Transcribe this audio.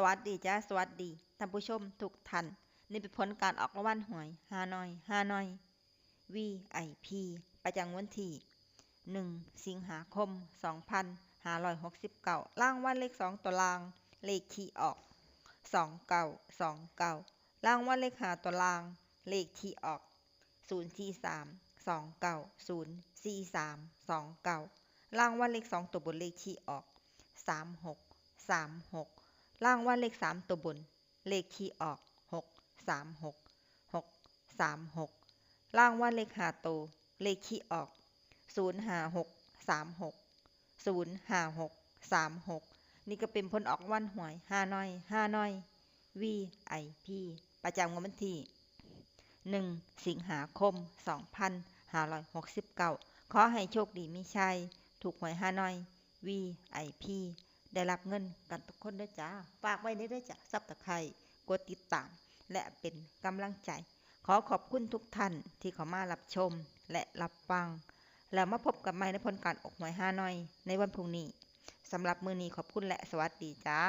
วัสดีจ้าสวัสดีท่านผู้ชมทุกท่านนี่เป็นผลการออกรางวัลหวยฮานอย VIP ประจำวันที่1 สิงหาคม2569รางวัลเลข2ตัวรางเลขที่ออก2929รางวัลเลข5ตัวรางเลขที่ออก04329043299รางวัลเลข2ตัวบนเลขที่ออก3636รางวัลเลข3ตัวบนเลขที่ออก636รางวัลเลข5ตัวเลขที่ออก05636นี่ก็เป็นผลออกรางวัลหวยฮานอย VIP ประจำวันที่1 สิงหาคม2569ขอให้โชคดีมีชัยถูกหวยฮานอย VIP ได้รับเงินกันทุกคนด้วยจ้าฝากไว้ด้วยจ้าซับตะไคร้กดติดตามและเป็นกำลังใจขอขอบคุณทุกท่านที่เข้ามารับชมและรับฟังแล้วมาพบกันใหม่ในผลการออกหวยฮานอยในวันพรุ่งนี้สำหรับมื้อนี้ขอบคุณและสวัสดีจ้า